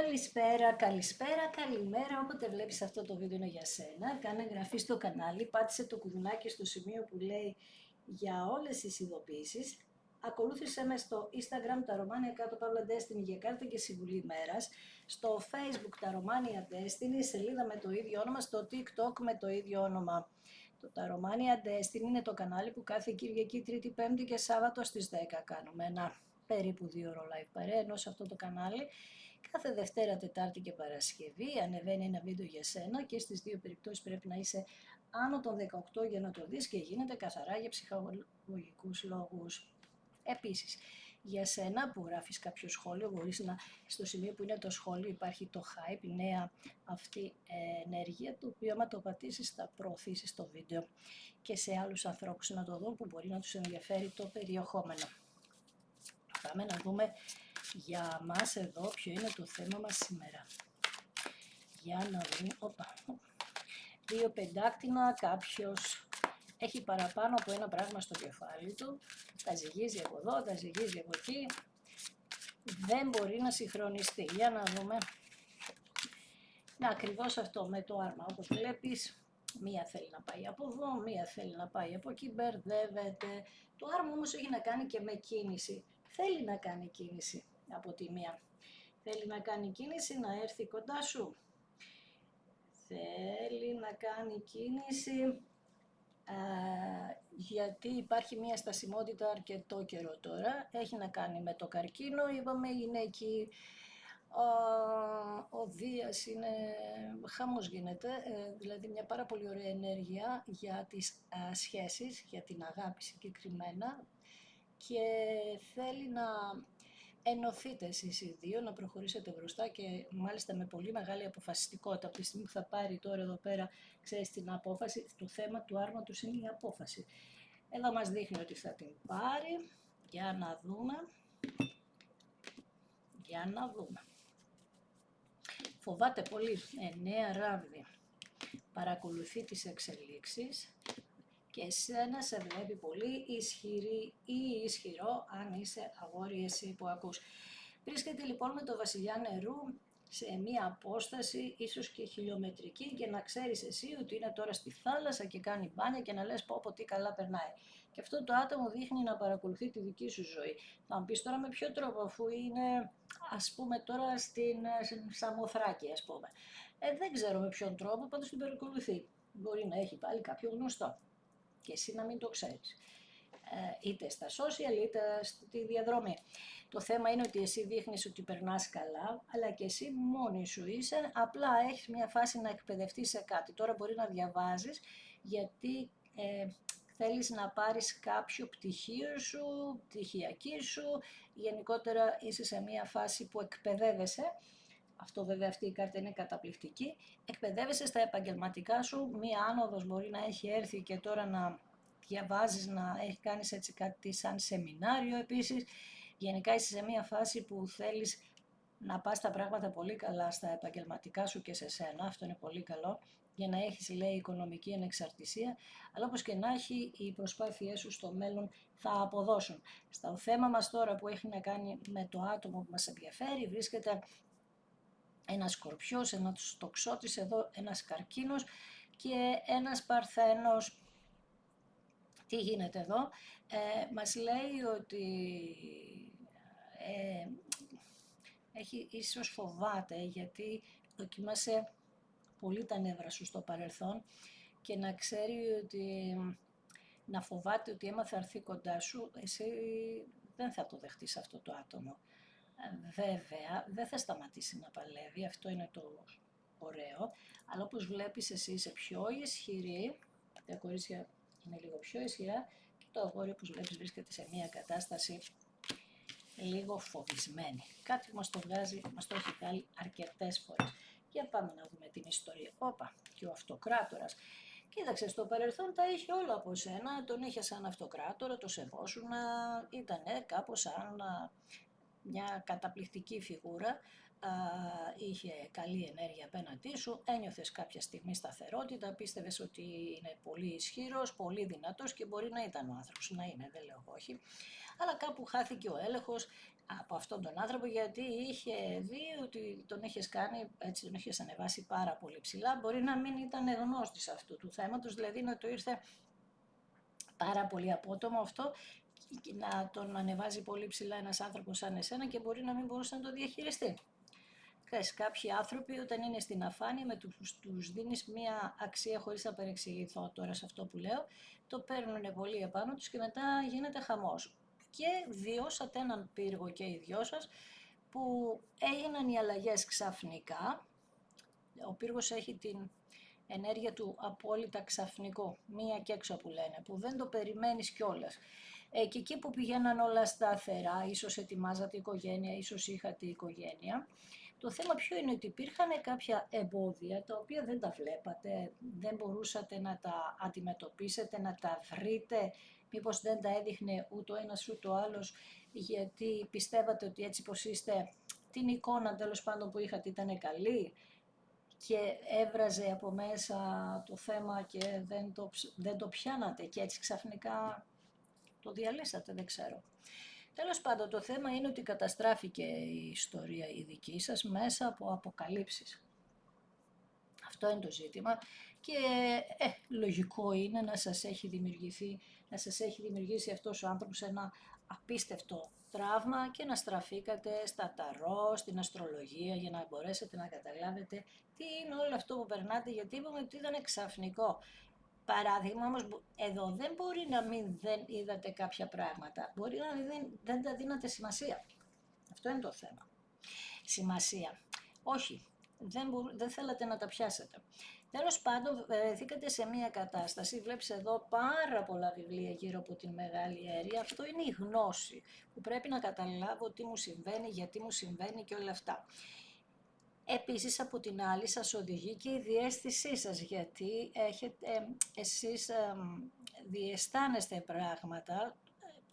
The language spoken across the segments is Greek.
Καλησπέρα, καλησπέρα, καλημέρα, όποτε βλέπεις αυτό το βίντεο είναι για σένα. Κάνε εγγραφή στο κανάλι, πάτησε το κουδουνάκι στο σημείο που λέει για όλες τις ειδοποιήσεις. Ακολούθησέ με στο Instagram τα Romania κάτω παύλα Destiny για κάρτα και συμβουλή ημέρας. Στο Facebook τα Romania Destiny, σελίδα με το ίδιο όνομα, στο TikTok με το ίδιο όνομα. Το Τα Romania Destiny είναι το κανάλι που κάθε Κυριακή, Τρίτη, Πέμπτη και Σάββατο στις 10 κάνουμε ένα περίπου 2 ώρο live παρέα, ενώ σε αυτό το κανάλι κάθε Δευτέρα, Τετάρτη και Παρασκευή ανεβαίνει ένα βίντεο για σένα και στις δύο περιπτώσεις πρέπει να είσαι άνω των 18 για να το δεις και γίνεται καθαρά για ψυχολογικούς λόγους. Επίσης, για σένα που γράφεις κάποιο σχόλιο, μπορείς να, στο σημείο που είναι το σχόλιο υπάρχει το hype, η νέα αυτή ενέργεια, το οποίο άμα το πατήσεις θα προωθήσεις το βίντεο και σε άλλους ανθρώπους να το δουν που μπορεί να τους ενδιαφέρει το περιεχόμενο. Πάμε να δούμε για μας εδώ ποιο είναι το θέμα μας σήμερα. Για να δούμε, δύο πεντάκτηνα, κάποιος έχει παραπάνω από ένα πράγμα στο κεφάλι του, τα ζυγίζει από εδώ, τα ζυγίζει από εκεί, δεν μπορεί να συγχρονιστεί. Για να δούμε. Να, ακριβώς αυτό με το άρμα, όπως βλέπεις, μία θέλει να πάει από εδώ, μία θέλει να πάει από εκεί, μπερδεύεται. Το άρμα όμως έχει να κάνει και με κίνηση. Θέλει να κάνει κίνηση από τη μία. Θέλει να κάνει κίνηση, να έρθει κοντά σου. Θέλει να κάνει κίνηση γιατί υπάρχει μια στασιμότητα αρκετό καιρό τώρα. Έχει να κάνει με το καρκίνο, είπαμε, είναι εκεί. Ο Δίας είναι, χαμός γίνεται, δηλαδή μια πάρα πολύ ωραία ενέργεια για τις σχέσεις, για την αγάπη συγκεκριμένα και θέλει να ενωθείτε εσείς οι δύο, να προχωρήσετε μπροστά και μάλιστα με πολύ μεγάλη αποφασιστικότητα. Από τη στιγμή που θα πάρει τώρα εδώ πέρα, ξέρεις την απόφαση, το θέμα του άρματος είναι η απόφαση. Εδώ μας δείχνει ότι θα την πάρει, για να δούμε, Φοβάται πολύ, 9 ράβδι, παρακολουθεί τις εξελίξεις και εσένα σε βλέπει πολύ ισχυρή ή ισχυρό αν είσαι αγόρι εσύ που ακούς. Βρίσκεται λοιπόν με το βασιλιά νερού σε μία απόσταση ίσως και χιλιομετρική και να ξέρεις εσύ ότι είναι τώρα στη θάλασσα και κάνει μπάνια και να λες πω τι καλά περνάει. Και αυτό το άτομο δείχνει να παρακολουθεί τη δική σου ζωή. Θα μου πεις τώρα με ποιο τρόπο, αφού είναι ας πούμε τώρα στην Σαμοθράκη ας πούμε. Δεν ξέρω με ποιον τρόπο, πάντως την παρακολουθεί. Μπορεί να έχει πάλι κάποιο γνωστό και εσύ να μην το ξέρεις. Είτε στα social είτε στη διαδρομή. Το θέμα είναι ότι εσύ δείχνεις ότι περνάς καλά, αλλά και εσύ μόνη σου είσαι, απλά έχεις μια φάση να εκπαιδευτείς σε κάτι. Τώρα μπορεί να διαβάζεις, γιατί θέλεις να πάρεις κάποιο πτυχίο σου, πτυχιακή σου, γενικότερα είσαι σε μια φάση που εκπαιδεύεσαι. Αυτό βέβαια αυτή η κάρτα είναι καταπληκτική. Εκπαιδεύεσαι στα επαγγελματικά σου, μία άνοδος μπορεί να έχει έρθει και τώρα να διαβάζεις, να έχει κάνεις έτσι κάτι σαν σεμινάριο επίσης. Γενικά είσαι σε μια φάση που θέλεις να πας τα πράγματα πολύ καλά στα επαγγελματικά σου και σε σένα, αυτό είναι πολύ καλό, για να έχεις, λέει, οικονομική ανεξαρτησία, αλλά όπως και να έχει, οι προσπάθειές σου στο μέλλον θα αποδώσουν. Στο θέμα μας τώρα που έχει να κάνει με το άτομο που μας ενδιαφέρει, βρίσκεται ένας σκορπιός, ένας τοξότης, εδώ ένας καρκίνος και ένας παρθένος. Τι γίνεται εδώ, μας λέει ότι ίσως φοβάται γιατί δοκιμάσε πολύ τα νεύρα σου στο παρελθόν και να ξέρει ότι να φοβάται ότι άμα θα έρθει κοντά σου, εσύ δεν θα το δεχτείς αυτό το άτομο. Βέβαια, δεν θα σταματήσει να παλεύει, αυτό είναι το ωραίο, αλλά όπως βλέπεις εσύ είσαι πιο ισχυρή, τα κορίτσια είναι λίγο πιο ισχυρά και το αγόρι όπως βλέπεις βρίσκεται σε μια κατάσταση λίγο φοβισμένη. Κάτι μας το βγάζει, μας το έχει βγάλει αρκετές φορές. Για πάμε να δούμε την ιστορία. Και ο αυτοκράτορας. Κοίταξε, στο παρελθόν τα είχε όλα από σένα, τον είχε σαν αυτοκράτορα, το σεβόσουνα, ήταν κάπως σαν μια καταπληκτική φιγούρα, είχε καλή ενέργεια απέναντί σου, ένιωθες κάποια στιγμή σταθερότητα, πίστευες ότι είναι πολύ ισχυρός, πολύ δυνατός και μπορεί να ήταν ο άνθρωπος, να είναι, δεν λέω όχι, αλλά κάπου χάθηκε ο έλεγχος από αυτόν τον άνθρωπο γιατί είχε δει ότι τον έχεις κάνει, έτσι τον έχεις ανεβάσει πάρα πολύ ψηλά, μπορεί να μην ήταν γνώστης αυτού του θέματος, δηλαδή να το ήρθε πάρα πολύ απότομο αυτό, να τον ανεβάζει πολύ ψηλά ένας άνθρωπος σαν εσένα και μπορεί να μην μπορούσε να το διαχειριστεί. Κάποιοι άνθρωποι όταν είναι στην αφάνεια τους δίνεις μία αξία χωρίς να παρεξηγηθώ τώρα σε αυτό που λέω, το παίρνουν πολύ επάνω τους και μετά γίνεται χαμός. Και βιώσατε έναν πύργο και οι δυο σας που έγιναν οι αλλαγές ξαφνικά. Ο πύργος έχει την ενέργεια του απόλυτα ξαφνικού, μία και έξω που λένε, που δεν το περιμένεις κιόλας. Και εκεί που πηγαίναν όλα σταθερά, ίσως ετοιμάζατε οικογένεια, ίσως είχατε οικογένεια, το θέμα ποιο είναι ότι υπήρχαν κάποια εμπόδια τα οποία δεν τα βλέπατε, δεν μπορούσατε να τα αντιμετωπίσετε, να τα βρείτε, μήπως δεν τα έδειχνε ούτε ο ένας ούτε ο άλλος, γιατί πιστεύατε ότι έτσι πως είστε, την εικόνα τέλος πάντων που είχατε ήταν καλή και έβραζε από μέσα το θέμα και δεν το πιάνατε και έτσι ξαφνικά το διαλύσατε, δεν ξέρω. Τέλος πάντων, το θέμα είναι ότι καταστράφηκε η ιστορία η δική σας μέσα από αποκαλύψεις. Αυτό είναι το ζήτημα και λογικό είναι να σας έχει δημιουργήσει αυτός ο άνθρωπος ένα απίστευτο τραύμα και να στραφήκατε στα ταρό, στην αστρολογία για να μπορέσετε να καταλάβετε τι είναι όλο αυτό που περνάτε, γιατί είπαμε ότι ήταν ξαφνικό. Παράδειγμα όμως, εδώ δεν μπορεί να μην δεν είδατε κάποια πράγματα, μπορεί να δεν τα δίνατε σημασία. Αυτό είναι το θέμα. Σημασία. Όχι, δεν θέλατε να τα πιάσετε. Τέλος πάντων, βρεθήκατε σε μια κατάσταση, βλέπεις εδώ πάρα πολλά βιβλία γύρω από την Μεγάλη Αίρια, αυτό είναι η γνώση, που πρέπει να καταλάβω τι μου συμβαίνει, γιατί μου συμβαίνει και όλα αυτά. Επίσης από την άλλη σας οδηγεί και η διαίσθησή σας, γιατί εσείς διαισθάνεστε πράγματα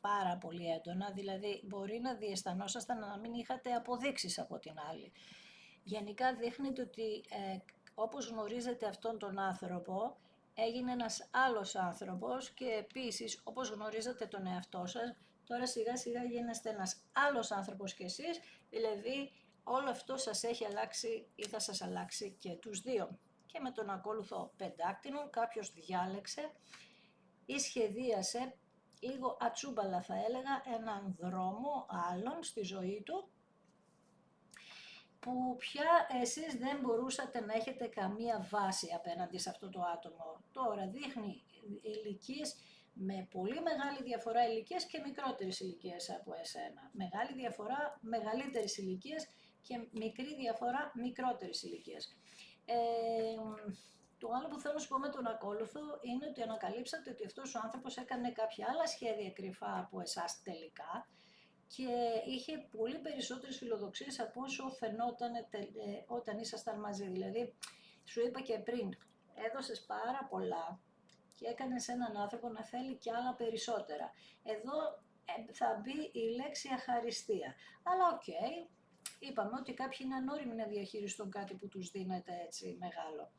πάρα πολύ έντονα, δηλαδή μπορεί να διαισθανόσασταν να μην είχατε αποδείξεις από την άλλη. Γενικά δείχνετε ότι όπως γνωρίζετε αυτόν τον άνθρωπο, έγινε ένας άλλος άνθρωπος και επίσης όπως γνωρίζετε τον εαυτό σας, τώρα σιγά σιγά γίνεστε ένας άλλος άνθρωπος κι εσείς, δηλαδή όλο αυτό σας έχει αλλάξει ή θα σας αλλάξει και τους δύο. Και με τον ακόλουθο πεντάκτηνο κάποιος διάλεξε ή σχεδίασε λίγο ατσούμπαλα θα έλεγα έναν δρόμο άλλον στη ζωή του που πια εσείς δεν μπορούσατε να έχετε καμία βάση απέναντι σε αυτό το άτομο. Τώρα δείχνει ηλικίες με πολύ μεγάλη διαφορά ηλικίες και μικρότερες ηλικίες από εσένα. Μεγάλη διαφορά μεγαλύτερες ηλικίες και μικρή διαφορά μικρότερες ηλικίες. Το άλλο που θέλω να σου πω με τον ακόλουθο είναι ότι ανακαλύψατε ότι αυτός ο άνθρωπος έκανε κάποια άλλα σχέδια κρυφά από εσάς τελικά και είχε πολύ περισσότερες φιλοδοξίες από όσο φαινόταν όταν ήσασταν μαζί. Δηλαδή, σου είπα και πριν, έδωσες πάρα πολλά και έκανες έναν άνθρωπο να θέλει και άλλα περισσότερα. Εδώ θα μπει η λέξη αχαριστία. Αλλά οκ, είπαμε ότι κάποιοι είναι ανώριμοι να διαχειριστούν κάτι που τους δίνεται έτσι μεγάλο.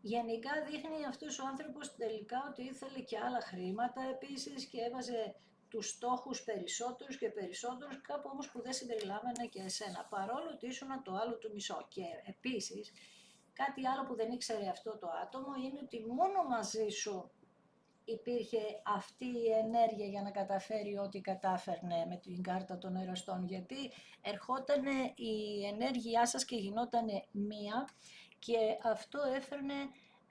Γενικά δείχνει αυτός ο άνθρωπος τελικά ότι ήθελε και άλλα χρήματα επίσης και έβαζε τους στόχους περισσότερους και περισσότερους, κάπου όμως που δεν συμπεριλάμβανε και εσένα, παρόλο ότι ήσουν το άλλο του μισό. Και επίσης, κάτι άλλο που δεν ήξερε αυτό το άτομο είναι ότι μόνο μαζί σου υπήρχε αυτή η ενέργεια για να καταφέρει ό,τι κατάφερνε με την κάρτα των εραστών, γιατί ερχότανε η ενέργειά σας και γινότανε μία και αυτό έφερνε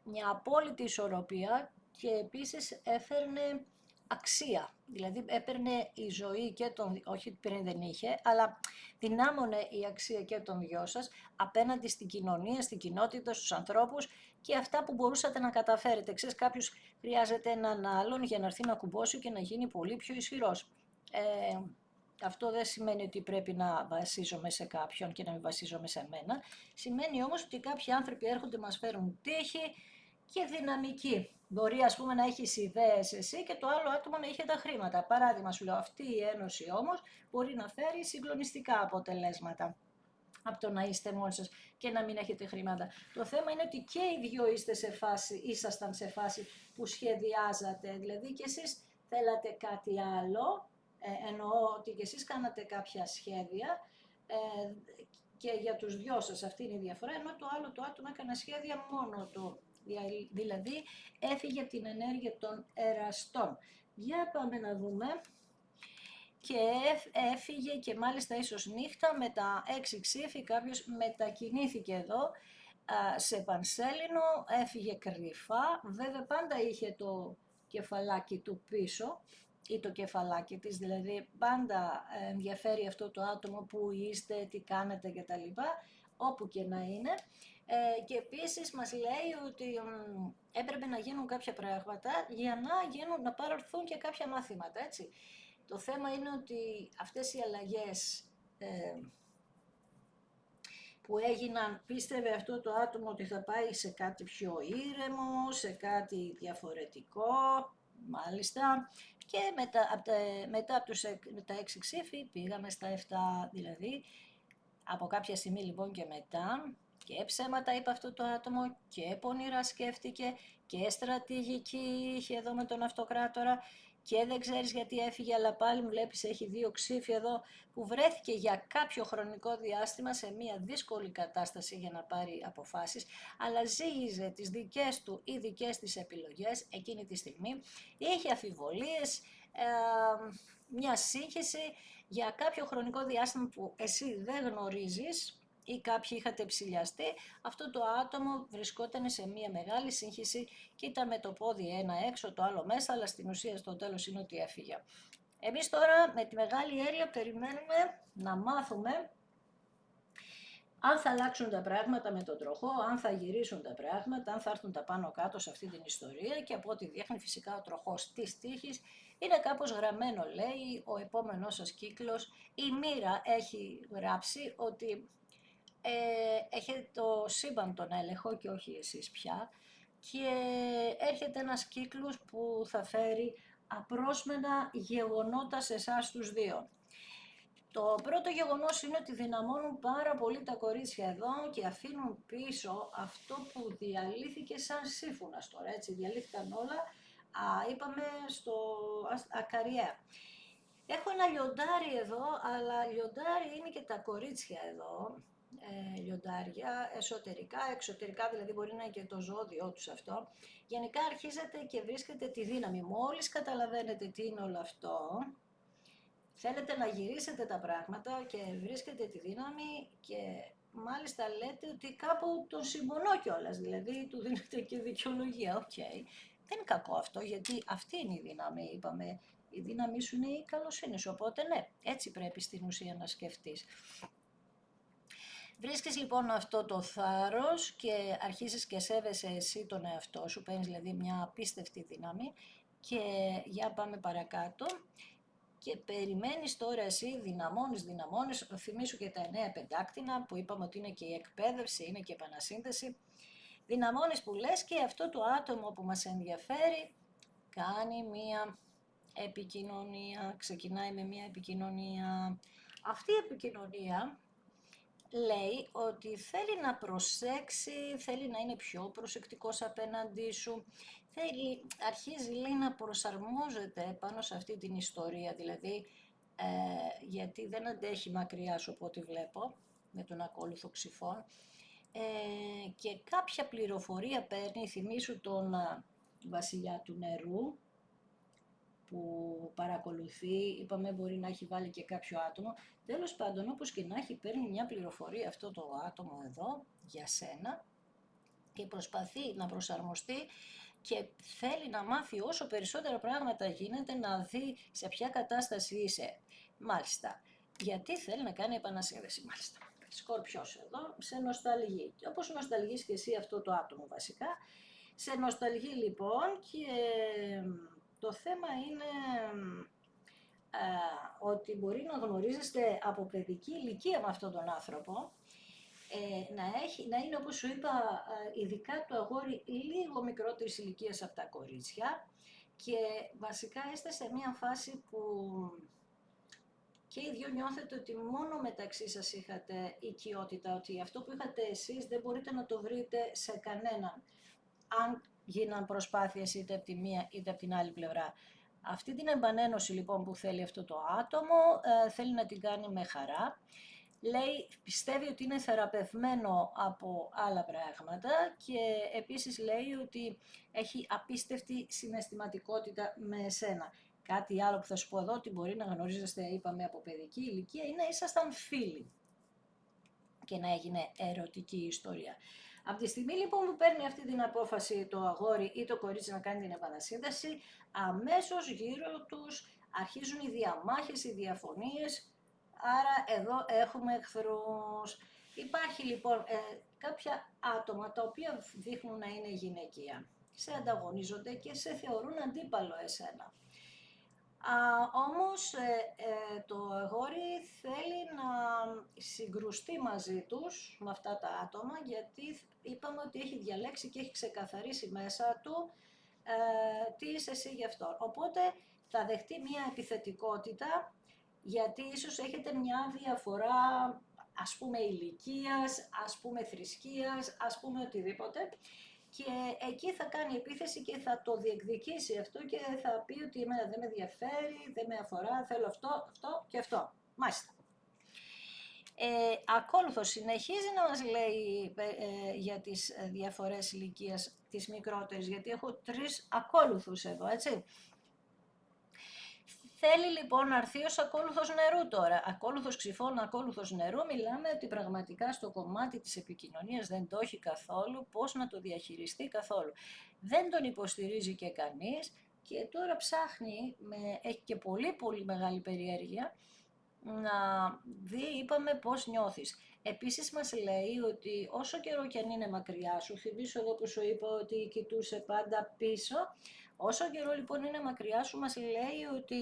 μια απόλυτη ισορροπία και επίσης έφερνε αξία. Δηλαδή έπαιρνε η ζωή και τον, όχι πριν δεν είχε, αλλά δυνάμωνε η αξία και των δυο σας απέναντι στην κοινωνία, στην κοινότητα, στους ανθρώπους και αυτά που μπορούσατε να καταφέρετε. Ξέρεις, κάποιος χρειάζεται έναν άλλον για να έρθει να κουμπώσει και να γίνει πολύ πιο ισχυρός. Αυτό δεν σημαίνει ότι πρέπει να βασίζομαι σε κάποιον και να μην βασίζομαι σε μένα. Σημαίνει όμως ότι κάποιοι άνθρωποι έρχονται, μας φέρουν τύχη και δυναμική. Μπορεί ας πούμε να έχεις ιδέες εσύ και το άλλο άτομο να είχε τα χρήματα. Παράδειγμα σου λέω, αυτή η ένωση όμως μπορεί να φέρει συγκλονιστικά αποτελέσματα από το να είστε μόνοι σας και να μην έχετε χρήματα. Το θέμα είναι ότι και οι δυο ήσασταν σε φάση που σχεδιάζατε, δηλαδή και εσείς θέλατε κάτι άλλο, εννοώ ότι και εσείς κάνατε κάποια σχέδια και για τους δυο σας αυτή είναι η διαφορά, ενώ το άλλο το άτομο έκανε σχέδια μόνο του. Δηλαδή έφυγε την ενέργεια των εραστών. Για πάμε να δούμε. Και έφυγε και μάλιστα ίσως νύχτα με τα 6 ξύφη κάποιος μετακινήθηκε εδώ σε πανσέλινο, έφυγε κρυφά, βέβαια πάντα είχε το κεφαλάκι του πίσω ή το κεφαλάκι της, δηλαδή πάντα ενδιαφέρει αυτό το άτομο που είστε, τι κάνετε κτλ, όπου και να είναι. Και επίσης μας λέει ότι έπρεπε να γίνουν κάποια πράγματα για να πάρθουν και κάποια μαθήματα, έτσι. Το θέμα είναι ότι αυτές οι αλλαγές που έγιναν, πίστευε αυτό το άτομο ότι θα πάει σε κάτι πιο ήρεμο, σε κάτι διαφορετικό, μάλιστα, και μετά από τα 6 ξύφη πήγαμε στα 7, δηλαδή από κάποια στιγμή λοιπόν και μετά, και ψέματα είπε αυτό το άτομο και πονηρά σκέφτηκε και στρατηγική είχε εδώ με τον αυτοκράτορα και δεν ξέρεις γιατί έφυγε, αλλά πάλι μου βλέπεις έχει 2 ξύφη εδώ, που βρέθηκε για κάποιο χρονικό διάστημα σε μια δύσκολη κατάσταση για να πάρει αποφάσεις, αλλά ζήγιζε τις δικές του ή δικές της επιλογές εκείνη τη στιγμή, είχε αμφιβολίες, μια σύγχυση για κάποιο χρονικό διάστημα που εσύ δεν γνωρίζεις ή κάποιοι είχατε ψηλιαστεί, αυτό το άτομο βρισκόταν σε μια μεγάλη σύγχυση και ήταν με το πόδι ένα έξω, το άλλο μέσα, αλλά στην ουσία στο τέλος είναι ότι έφυγε. Εμείς τώρα με τη μεγάλη έρεια περιμένουμε να μάθουμε αν θα αλλάξουν τα πράγματα με τον τροχό, αν θα γυρίσουν τα πράγματα, αν θα έρθουν τα πάνω κάτω σε αυτή την ιστορία, και από ό,τι δείχνει φυσικά ο τροχός της τύχης είναι κάπως γραμμένο, λέει, ο επόμενός σας κύκλος. Η μοίρα έχει γράψει ότι έχετε το σύμπαν τον έλεγχο και όχι εσείς πια, και έρχεται ένας κύκλος που θα φέρει απρόσμενα γεγονότα σε εσάς τους δύο. Το πρώτο γεγονός είναι ότι δυναμώνουν πάρα πολύ τα κορίτσια εδώ και αφήνουν πίσω αυτό που διαλύθηκε σαν σύμφωνας τώρα, έτσι, διαλύθηκαν όλα, είπαμε στο ακαριέα. Έχω ένα λιοντάρι εδώ, αλλά λιοντάρι είναι και τα κορίτσια εδώ, λιοντάρια, εσωτερικά, εξωτερικά, δηλαδή μπορεί να είναι και το ζώδιό τους αυτό. Γενικά αρχίζετε και βρίσκετε τη δύναμη. Μόλις καταλαβαίνετε τι είναι όλο αυτό, θέλετε να γυρίσετε τα πράγματα και βρίσκετε τη δύναμη και μάλιστα λέτε ότι κάπου τον συμπονώ κιόλας, δηλαδή του δίνετε και δικαιολογία. Δεν είναι κακό αυτό, γιατί αυτή είναι η δύναμη, είπαμε. Η δύναμή σου είναι η καλοσύνη σου, οπότε ναι, έτσι πρέπει στην ουσία να σκεφτείς. Βρίσκεις λοιπόν αυτό το θάρρος και αρχίζεις και σέβεσαι εσύ τον εαυτό σου, παίρνεις δηλαδή μια απίστευτη δύναμη, και για πάμε παρακάτω. Και περιμένεις τώρα εσύ, δυναμώνεις, θυμήσου και τα 9 πεντάκτηνα που είπαμε ότι είναι και η εκπαίδευση, είναι και η επανασύνθεση. Δυναμώνεις που λες και αυτό το άτομο που μας ενδιαφέρει κάνει μία επικοινωνία, ξεκινάει με μία επικοινωνία. Αυτή η επικοινωνία λέει ότι θέλει να προσέξει, θέλει να είναι πιο προσεκτικός απέναντί σου, αρχίζει λέει να προσαρμόζεται πάνω σε αυτή την ιστορία, δηλαδή γιατί δεν αντέχει μακριά σου από ό,τι βλέπω με τον ακόλουθο ξυφών, και κάποια πληροφορία παίρνει, θυμήσου τον βασιλιά του νερού που παρακολουθεί, είπαμε μπορεί να έχει βάλει και κάποιο άτομο, τέλος πάντων όπως και να έχει παίρνει μια πληροφορία αυτό το άτομο εδώ για σένα και προσπαθεί να προσαρμοστεί και θέλει να μάθει όσο περισσότερα πράγματα γίνεται, να δει σε ποια κατάσταση είσαι. Μάλιστα, γιατί θέλει να κάνει επανασύνδεση, μάλιστα. Σκορπιός εδώ, σε νοσταλγεί, όπως νοσταλγείς και εσύ αυτό το άτομο βασικά, σε νοσταλγεί λοιπόν, και το θέμα είναι ότι μπορεί να γνωρίζεστε από παιδική ηλικία με αυτόν τον άνθρωπο να είναι, όπως σου είπα, ειδικά το αγόρι λίγο μικρότερης ηλικίας από τα κορίτσια, και βασικά είστε σε μια φάση που και οι δυο νιώθετε ότι μόνο μεταξύ σας είχατε οικειότητα, ότι αυτό που είχατε εσείς δεν μπορείτε να το βρείτε σε κανέναν, αν γίναν προσπάθειες είτε από τη μία είτε από την άλλη πλευρά. Αυτή την επανένωση λοιπόν που θέλει αυτό το άτομο, θέλει να την κάνει με χαρά. Λέει, πιστεύει ότι είναι θεραπευμένο από άλλα πράγματα και επίσης λέει ότι έχει απίστευτη συναισθηματικότητα με εσένα. Κάτι άλλο που θα σου πω εδώ, ότι μπορεί να γνωρίζεστε, είπαμε, από παιδική ηλικία, είναι ήσασταν φίλοι και να έγινε ερωτική ιστορία. Από τη στιγμή λοιπόν που παίρνει αυτή την απόφαση το αγόρι ή το κορίτσι να κάνει την επανασύνδεση, αμέσως γύρω τους αρχίζουν οι διαμάχες, οι διαφωνίες, άρα εδώ έχουμε εχθρούς. Υπάρχει λοιπόν κάποια άτομα τα οποία δείχνουν να είναι γυναικεία, σε ανταγωνίζονται και σε θεωρούν αντίπαλο εσένα. Όμως το αγόρι θέλει να συγκρουστεί μαζί τους, με αυτά τα άτομα, γιατί είπαμε ότι έχει διαλέξει και έχει ξεκαθαρίσει μέσα του τι είσαι εσύ γι' αυτό. Οπότε θα δεχτεί μια επιθετικότητα, γιατί ίσως έχετε μια διαφορά, ας πούμε, ηλικίας, ας πούμε θρησκείας, ας πούμε οτιδήποτε. Και εκεί θα κάνει επίθεση και θα το διεκδικήσει αυτό και θα πει ότι εμένα δεν με ενδιαφέρει, δεν με αφορά, θέλω αυτό, αυτό και αυτό. Μάλιστα. Ακόλουθος συνεχίζει να μας λέει για τις διαφορές ηλικίας της μικρότερης, γιατί έχω 3 ακόλουθους εδώ, έτσι. Θέλει λοιπόν να έρθει ως ακόλουθος νερού τώρα. Ακόλουθος ξυφών, ακόλουθος νερού, μιλάμε ότι πραγματικά στο κομμάτι της επικοινωνίας δεν το έχει καθόλου, πώς να το διαχειριστεί καθόλου. Δεν τον υποστηρίζει και κανείς και τώρα ψάχνει, έχει και πολύ μεγάλη περιέργεια, να δει, είπαμε, πώς νιώθεις. Επίσης μας λέει ότι όσο καιρό και αν είναι μακριά σου, θυμίσω εδώ που σου είπα ότι κοιτούσε πάντα πίσω, όσο καιρό λοιπόν είναι μακριά σου, μας λέει ότι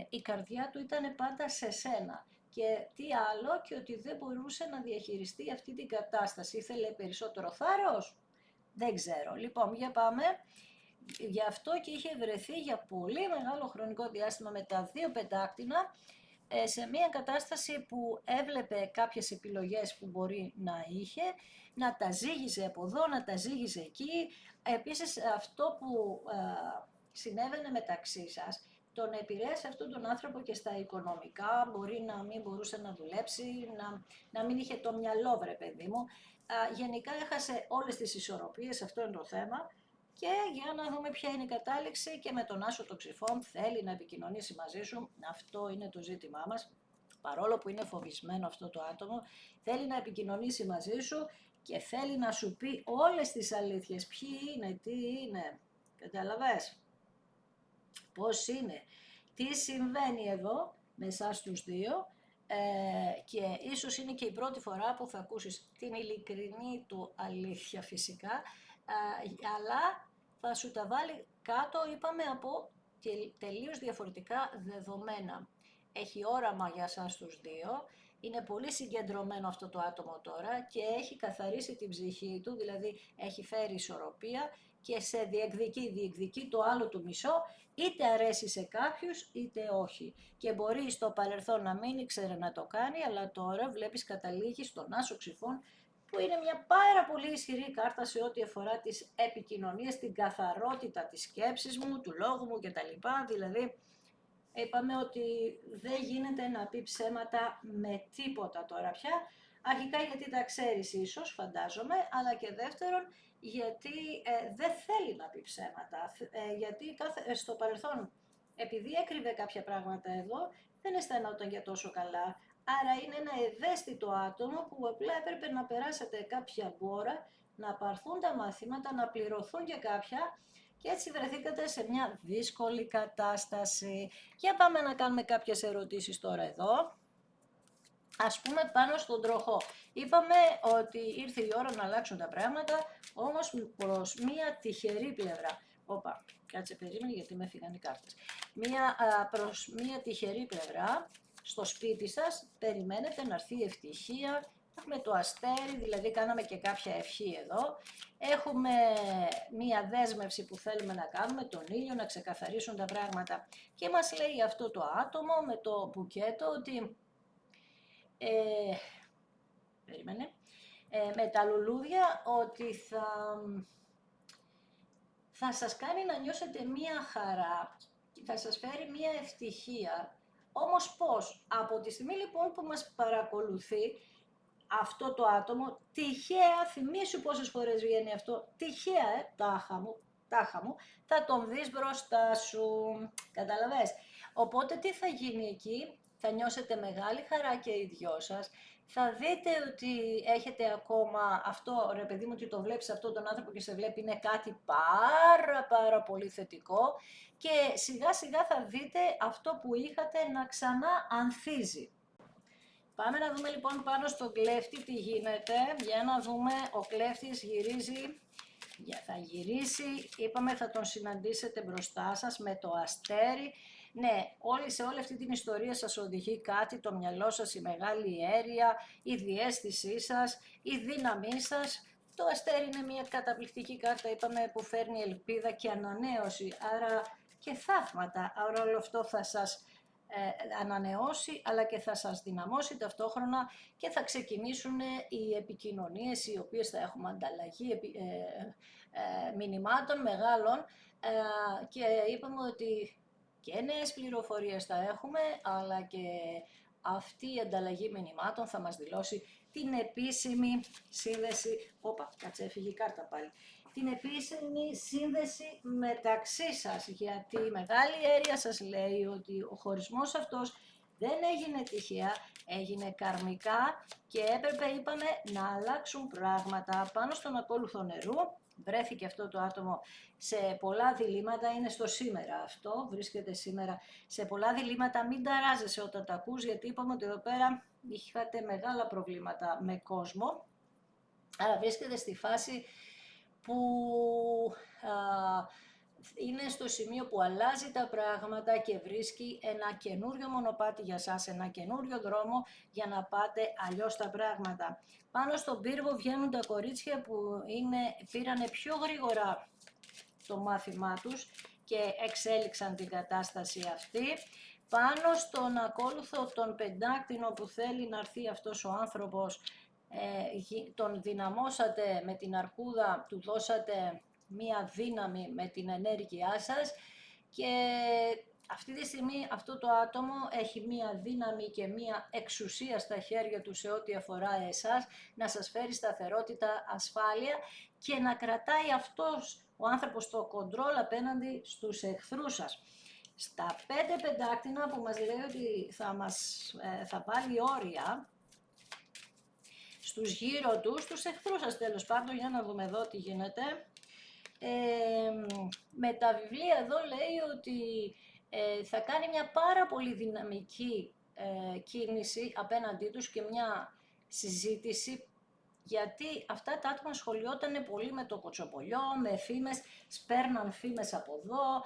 η καρδιά του ήταν πάντα σε σένα. Και τι άλλο, και ότι δεν μπορούσε να διαχειριστεί αυτή την κατάσταση. Ήθελε περισσότερο θάρρος, δεν ξέρω. Λοιπόν, για πάμε. Γι' αυτό και είχε βρεθεί για πολύ μεγάλο χρονικό διάστημα με τα 2 πεντάκτηνα σε μια κατάσταση που έβλεπε κάποιες επιλογές που μπορεί να είχε, να τα ζήγιζε από εδώ, να τα ζήγιζε εκεί. Επίσης αυτό που συνέβαινε μεταξύ σας, τον επηρέασε αυτόν τον άνθρωπο και στα οικονομικά, μπορεί να μην μπορούσε να δουλέψει, να μην είχε το μυαλό, βρε παιδί μου. Γενικά έχασε όλες τις ισορροπίες, αυτό είναι το θέμα. Και για να δούμε ποια είναι η κατάληξη, και με τον Άσο των Ξυφών θέλει να επικοινωνήσει μαζί σου, αυτό είναι το ζήτημά μας, παρόλο που είναι φοβισμένο αυτό το άτομο, θέλει να επικοινωνήσει μαζί σου και θέλει να σου πει όλες τις αλήθειες, ποιοι είναι, τι είναι, καταλαβες, πώς είναι, τι συμβαίνει εδώ με εσάς τους δύο, και ίσως είναι και η πρώτη φορά που θα ακούσεις την ειλικρινή του αλήθεια φυσικά, αλλά θα σου τα βάλει κάτω, είπαμε, από τελείως διαφορετικά δεδομένα. Έχει όραμα για σας τους δύο, είναι πολύ συγκεντρωμένο αυτό το άτομο τώρα και έχει καθαρίσει την ψυχή του, δηλαδή έχει φέρει ισορροπία και σε διεκδικεί το άλλο του μισό, είτε αρέσει σε κάποιους είτε όχι. Και μπορεί στο παρελθόν να μην ήξερε να το κάνει, αλλά τώρα βλέπεις καταλήγει στον Άσο Ξυφών, που είναι μια πάρα πολύ ισχυρή κάρτα σε ό,τι αφορά τις επικοινωνίες, την καθαρότητα της σκέψης μου, του λόγου μου κτλ. Δηλαδή, είπαμε ότι δεν γίνεται να πει ψέματα με τίποτα τώρα πια. Αρχικά γιατί τα ξέρεις ίσως, φαντάζομαι, αλλά και δεύτερον γιατί δεν θέλει να πει ψέματα. Γιατί στο παρελθόν, επειδή έκρυβε κάποια πράγματα εδώ, δεν αισθανόταν για τόσο καλά. Άρα είναι ένα ευαίσθητο άτομο που απλά έπρεπε να περάσετε κάποια μπόρα, να πάρθουν τα μαθήματα, να πληρωθούν και κάποια, και έτσι βρεθήκατε σε μια δύσκολη κατάσταση. Για πάμε να κάνουμε κάποιες ερωτήσεις τώρα εδώ. Ας πούμε πάνω στον τροχό. Είπαμε ότι ήρθε η ώρα να αλλάξουν τα πράγματα, όμως προς μια τυχερή πλευρά. Όπα, κάτσε περίμενε γιατί με έφυγαν οι κάρτες. Προς μια τυχερή πλευρά, στο σπίτι σας, περιμένετε να έρθει η ευτυχία. Έχουμε το αστέρι, δηλαδή κάναμε και κάποια ευχή εδώ. Έχουμε μία δέσμευση που θέλουμε να κάνουμε, τον ήλιο, να ξεκαθαρίσουν τα πράγματα. Και μας λέει αυτό το άτομο με το μπουκέτο ότι με τα λουλούδια ότι θα σας κάνει να νιώσετε μία χαρά, θα σας φέρει μία ευτυχία. Όμως πώς? Από τη στιγμή λοιπόν που μας παρακολουθεί αυτό το άτομο, τυχαία, θυμήσου πόσες φορές βγαίνει αυτό, τυχαία, τάχα μου, θα τον δεις μπροστά σου, καταλαβες. Οπότε τι θα γίνει εκεί? Θα νιώσετε μεγάλη χαρά και οι δυο σας. Θα δείτε ότι έχετε ακόμα αυτό, ρε παιδί μου, ότι το βλέπεις αυτόν τον άνθρωπο και σε βλέπει, είναι κάτι πάρα πολύ θετικό και σιγά σιγά θα δείτε αυτό που είχατε να ξανά ανθίζει. Πάμε να δούμε λοιπόν πάνω στον κλέφτη τι γίνεται, για να δούμε, ο κλέφτης γυρίζει, θα γυρίσει, είπαμε θα τον συναντήσετε μπροστά σας με το αστέρι. Ναι, σε όλη αυτή την ιστορία σας οδηγεί κάτι, το μυαλό σας, η μεγάλη αίρια, η διαίσθησή σας, η δύναμή σας. Το αστέρι είναι μια καταπληκτική κάρτα, είπαμε, που φέρνει ελπίδα και ανανέωση, άρα και θαύματα, άρα όλο αυτό θα σας ανανεώσει αλλά και θα σας δυναμώσει ταυτόχρονα και θα ξεκινήσουν οι επικοινωνίες οι οποίες θα έχουμε ανταλλαγή μηνυμάτων μεγάλων και είπαμε ότι και νέες πληροφορίες θα έχουμε αλλά και αυτή η ανταλλαγή μηνυμάτων θα μας δηλώσει την επίσημη σύνδεση, κάτσε έφυγε η κάρτα πάλι, την επίσημη σύνδεση μεταξύ σας, γιατί η μεγάλη αίρια σας λέει ότι ο χωρισμός αυτός δεν έγινε τυχαία, έγινε καρμικά και έπρεπε, είπαμε, να αλλάξουν πράγματα. Πάνω στον ακόλουθο νερού βρέθηκε αυτό το άτομο σε πολλά διλήμματα, είναι στο σήμερα αυτό, βρίσκεται σήμερα σε πολλά διλήμματα, μην ταράζεσαι όταν τα ακούς, γιατί είπαμε ότι εδώ πέρα είχατε μεγάλα προβλήματα με κόσμο, άρα βρίσκεται στη φάση που είναι στο σημείο που αλλάζει τα πράγματα και βρίσκει ένα καινούριο μονοπάτι για σας, ένα καινούριο δρόμο για να πάτε αλλιώς τα πράγματα. Πάνω στον πύργο βγαίνουν τα κορίτσια που πήρανε πιο γρήγορα το μάθημά τους και εξέλιξαν την κατάσταση αυτή. Πάνω στον ακόλουθο τον πεντάκτηνο που θέλει να έρθει αυτός ο άνθρωπος, τον δυναμώσατε με την αρκούδα, του δώσατε μία δύναμη με την ενέργειά σας και αυτή τη στιγμή αυτό το άτομο έχει μία δύναμη και μία εξουσία στα χέρια του σε ό,τι αφορά εσάς, να σας φέρει σταθερότητα, ασφάλεια και να κρατάει αυτός ο άνθρωπος το κοντρόλ απέναντι στους εχθρούς σας. Στα 5 πεντάκτηνα που μας λέει ότι θα βάλει όρια στους γύρω τους, στους εχθρούς σας τέλος πάντων, για να δούμε εδώ τι γίνεται. Με τα βιβλία εδώ λέει ότι θα κάνει μια πάρα πολύ δυναμική κίνηση απέναντί τους και μια συζήτηση, γιατί αυτά τα άτομα σχολιότανε πολύ με το κοτσοπολιό, με φήμες, σπέρναν φήμες από εδώ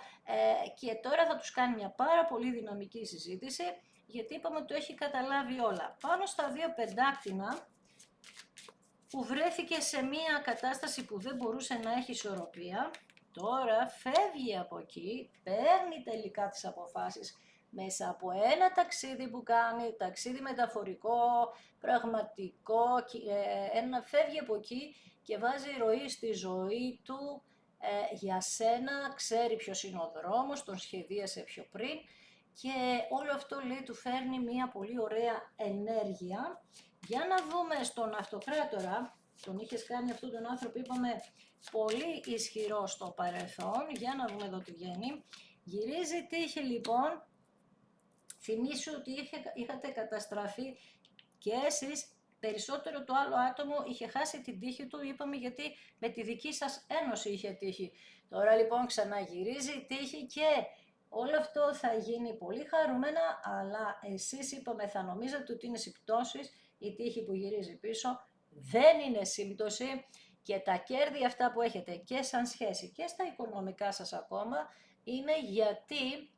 και τώρα θα τους κάνει μια πάρα πολύ δυναμική συζήτηση, γιατί είπαμε ότι το έχει καταλάβει όλα. Πάνω στα 2 πεντάκτηνα που βρέθηκε σε μια κατάσταση που δεν μπορούσε να έχει ισορροπία, τώρα φεύγει από εκεί, παίρνει τελικά τις αποφάσεις μέσα από ένα ταξίδι που κάνει, ταξίδι μεταφορικό, πραγματικό, φεύγει από εκεί και βάζει ροή στη ζωή του για σένα, ξέρει ποιος είναι ο δρόμος, τον σχεδίασε πιο πριν και όλο αυτό λέει του φέρνει μια πολύ ωραία ενέργεια. Για να δούμε στον αυτοκράτορα, τον είχες κάνει αυτόν τον άνθρωπο, είπαμε, πολύ ισχυρό στο παρελθόν, για να δούμε εδώ τι βγαίνει. Γυρίζει τύχη λοιπόν, θυμίσου ότι είχατε καταστραφεί και εσείς, περισσότερο το άλλο άτομο είχε χάσει την τύχη του, είπαμε, γιατί με τη δική σας ένωση είχε τύχη. Τώρα λοιπόν ξαναγυρίζει τύχη και όλο αυτό θα γίνει πολύ χαρούμενα, αλλά εσείς, είπαμε, θα νομίζετε ότι είναι συμπτώσεις, η τύχη που γυρίζει πίσω δεν είναι σύμπτωση και τα κέρδη αυτά που έχετε και σαν σχέση και στα οικονομικά σας ακόμα είναι γιατί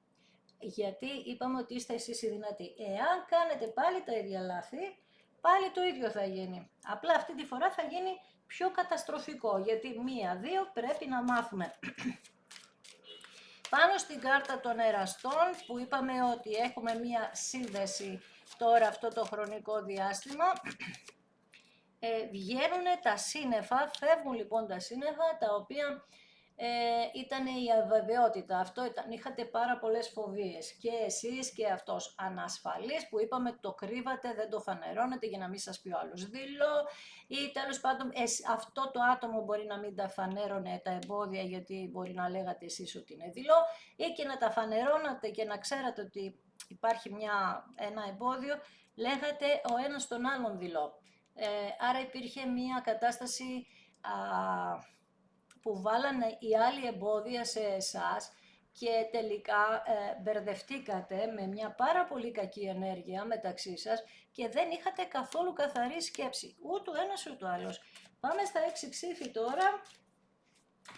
γιατί είπαμε ότι είστε εσείς οι δυνατοί. Εάν κάνετε πάλι τα ίδια λάθη, πάλι το ίδιο θα γίνει. Απλά αυτή τη φορά θα γίνει πιο καταστροφικό, γιατί 1-2 πρέπει να μάθουμε. Πάνω στην κάρτα των εραστών, που είπαμε ότι έχουμε μία σύνδεση τώρα αυτό το χρονικό διάστημα, βγαίνουν τα σύννεφα, φεύγουν λοιπόν τα σύννεφα, τα οποία ήταν η αβεβαιότητα. Αυτό ήταν, είχατε πάρα πολλές φοβίες και εσείς και αυτός, ανασφαλής, που είπαμε το κρύβατε, δεν το φανερώνετε για να μην σας πει ο άλλος δειλό, ή τέλος πάντων αυτό το άτομο μπορεί να μην τα φανέρωνε τα εμπόδια, γιατί μπορεί να λέγατε εσείς ότι είναι δειλό, ή και να τα φανερώνατε και να ξέρατε ότι υπάρχει ένα εμπόδιο, λέγατε ο ένας τον άλλον δειλό. Άρα υπήρχε μια κατάσταση που βάλανε οι άλλοι εμπόδια σε εσάς και τελικά μπερδευτήκατε με μια πάρα πολύ κακή ενέργεια μεταξύ σας και δεν είχατε καθόλου καθαρή σκέψη, ούτε ο ένας ούτε ο άλλος. Πάμε στα 6 ξύφη τώρα.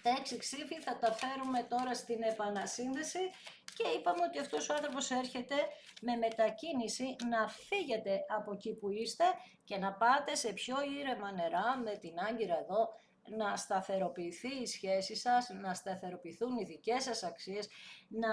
Τα 6 ξύφη θα τα φέρουμε τώρα στην επανασύνδεση και είπαμε ότι αυτός ο άνθρωπος έρχεται με μετακίνηση να φύγετε από εκεί που είστε και να πάτε σε πιο ήρεμα νερά με την Άγκυρα εδώ, να σταθεροποιηθεί η σχέση σας, να σταθεροποιηθούν οι δικές σας αξίες, να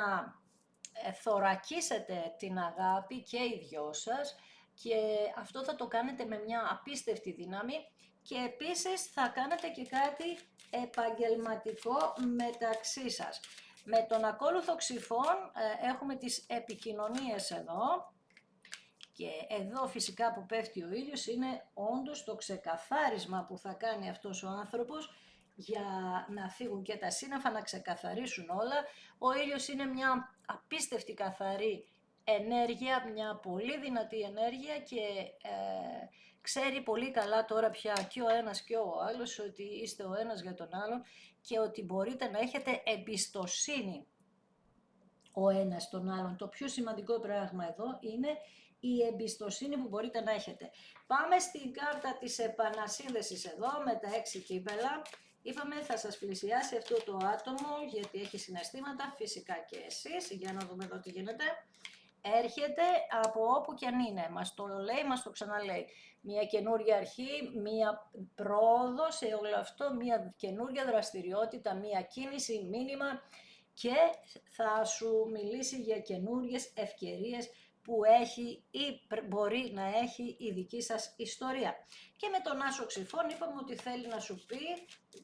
θωρακίσετε την αγάπη και οι δυο σας και αυτό θα το κάνετε με μια απίστευτη δύναμη και επίσης θα κάνετε και κάτι επαγγελματικό μεταξύ σας. Με τον ακόλουθο ξυφών έχουμε τις επικοινωνίες εδώ. Και εδώ φυσικά που πέφτει ο ήλιος είναι όντως το ξεκαθάρισμα που θα κάνει αυτός ο άνθρωπος για να φύγουν και τα σύννεφα, να ξεκαθαρίσουν όλα. Ο ήλιος είναι μια απίστευτη καθαρή ενέργεια, μια πολύ δυνατή ενέργεια και ξέρει πολύ καλά τώρα πια και ο ένας και ο άλλος ότι είστε ο ένας για τον άλλον και ότι μπορείτε να έχετε εμπιστοσύνη ο ένας στον άλλον. Το πιο σημαντικό πράγμα εδώ είναι η εμπιστοσύνη που μπορείτε να έχετε. Πάμε στην κάρτα της επανασύνδεσης εδώ με τα 6 κύπελα. Είπαμε θα σας πλησιάσει αυτό το άτομο γιατί έχει συναισθήματα, φυσικά και εσείς. Για να δούμε εδώ τι γίνεται. Έρχεται από όπου και αν είναι, μας το λέει, μας το ξαναλέει. Μια καινούργια αρχή, μια πρόοδο σε όλο αυτό, μια καινούργια δραστηριότητα, μια κίνηση, μήνυμα και θα σου μιλήσει για καινούργιες ευκαιρίες που έχει ή μπορεί να έχει η δική σας ιστορία. Και με τον Άσο Ξυφών είπαμε ότι θέλει να σου πει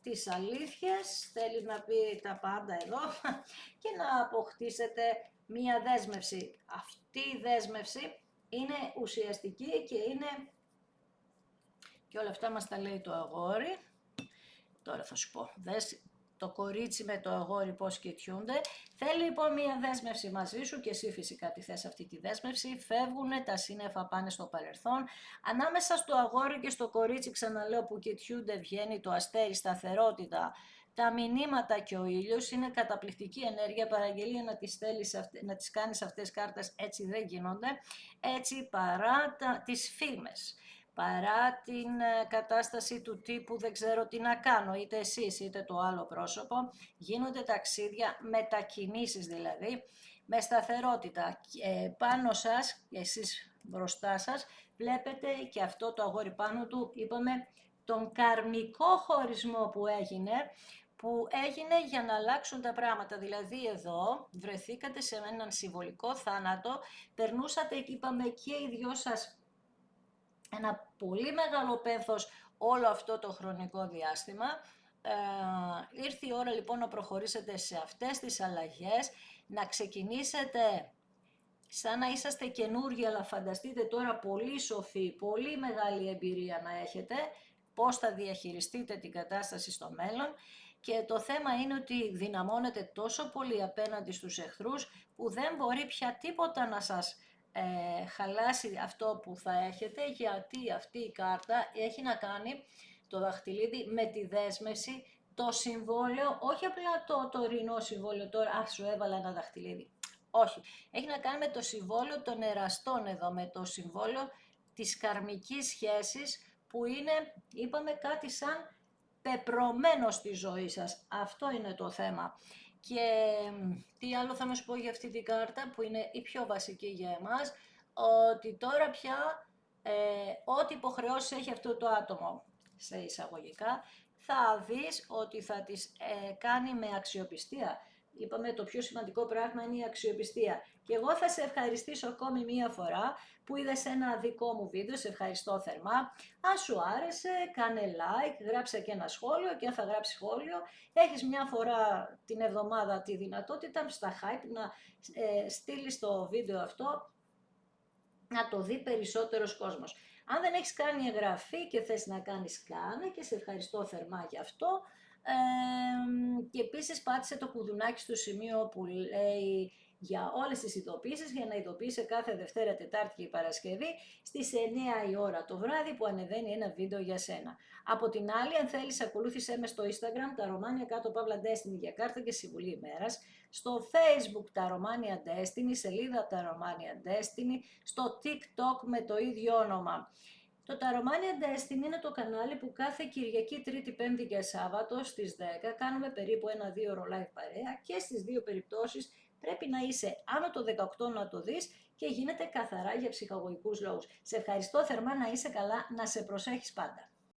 τις αλήθειες, θέλει να πει τα πάντα εδώ και να αποκτήσετε μία δέσμευση. Αυτή η δέσμευση είναι ουσιαστική και είναι... Και όλα αυτά μας τα λέει το αγόρι. Τώρα θα σου πω, δες το κορίτσι με το αγόρι πώς κοιτιούνται. Θέλει λοιπόν μία δέσμευση μαζί σου και εσύ φυσικά τη θες αυτή τη δέσμευση. Φεύγουνε, τα σύννεφα πάνε στο παρελθόν. Ανάμεσα στο αγόρι και στο κορίτσι, ξαναλέω, που κοιτιούνται, βγαίνει το αστέρι, σταθερότητα. Τα μηνύματα και ο ήλιος είναι καταπληκτική ενέργεια, παραγγελία να τις κάνεις αυτές κάρτες, έτσι δεν γίνονται, έτσι παρά τις φήμες. Παρά την κατάσταση του τύπου δεν ξέρω τι να κάνω, είτε εσείς είτε το άλλο πρόσωπο, γίνονται ταξίδια, μετακινήσεις δηλαδή, με σταθερότητα. Πάνω σας, εσείς μπροστά σας, βλέπετε και αυτό το αγόρι πάνω του, είπαμε, τον καρμικό χωρισμό που έγινε για να αλλάξουν τα πράγματα. Δηλαδή εδώ βρεθήκατε σε έναν συμβολικό θάνατο, περνούσατε, είπαμε, και οι δυο σας ένα πολύ μεγάλο πένθος όλο αυτό το χρονικό διάστημα. Ήρθε η ώρα λοιπόν να προχωρήσετε σε αυτές τις αλλαγές, να ξεκινήσετε σαν να είσαστε καινούργοι, αλλά φανταστείτε τώρα πολύ σοφοί, πολύ μεγάλη εμπειρία να έχετε, πώς θα διαχειριστείτε την κατάσταση στο μέλλον. Και το θέμα είναι ότι δυναμώνετε τόσο πολύ απέναντι στους εχθρούς που δεν μπορεί πια τίποτα να σας χαλάσει αυτό που θα έχετε, γιατί αυτή η κάρτα έχει να κάνει, το δαχτυλίδι, με τη δέσμευση, το συμβόλαιο, όχι απλά το τωρινό συμβόλαιο τώρα, σου έβαλα ένα δαχτυλίδι. Όχι, έχει να κάνει με το συμβόλαιο των εραστών εδώ, με το συμβόλαιο της καρμικής σχέσης που είναι, είπαμε, κάτι σαν πεπρωμένο στη ζωή σας. Αυτό είναι το θέμα. Και τι άλλο θα να σου πω για αυτή την κάρτα που είναι η πιο βασική για εμάς, ότι τώρα πια ό,τι υποχρεώσεις έχει αυτό το άτομο, σε εισαγωγικά, θα δεις ότι θα τις κάνει με αξιοπιστία. Είπαμε το πιο σημαντικό πράγμα είναι η αξιοπιστία. Και εγώ θα σε ευχαριστήσω ακόμη μία φορά που είδες ένα δικό μου βίντεο, σε ευχαριστώ θερμά. Αν σου άρεσε, κάνε like, γράψε και ένα σχόλιο και αν θα γράψει σχόλιο, έχεις μια φορά την εβδομάδα τη δυνατότητα στα hype να στείλεις το βίντεο αυτό να το δει περισσότερος κόσμος. Αν δεν έχεις κάνει εγγραφή και θες να κάνεις, κάνε και σε ευχαριστώ θερμά γι' αυτό. Και επίσης πάτησε το κουδουνάκι στο σημείο που λέει για όλες τις ειδοποίησεις για να ειδοποιήσει κάθε Δευτέρα, Τετάρτη και Παρασκευή στις 9 η ώρα το βράδυ που ανεβαίνει ένα βίντεο για σένα. Από την άλλη, αν θέλεις, ακολούθησέ με στο Instagram τα Romania κάτω Παύλα Destiny για κάρτα και συμβουλή ημέρας, στο Facebook τα Romania Destiny, σελίδα τα Romania Destiny, στο TikTok με το ίδιο όνομα. Το Taromania Destiny είναι το κανάλι που κάθε Κυριακή, Τρίτη, Πέμπτη και Σάββατο στις 10 κάνουμε περίπου 1-2 ώρο live παρέα και στις δύο περιπτώσεις πρέπει να είσαι άνω το 18 να το δεις και γίνεται καθαρά για ψυχαγωγικούς λόγους. Σε ευχαριστώ θερμά, να είσαι καλά, να σε προσέχεις πάντα.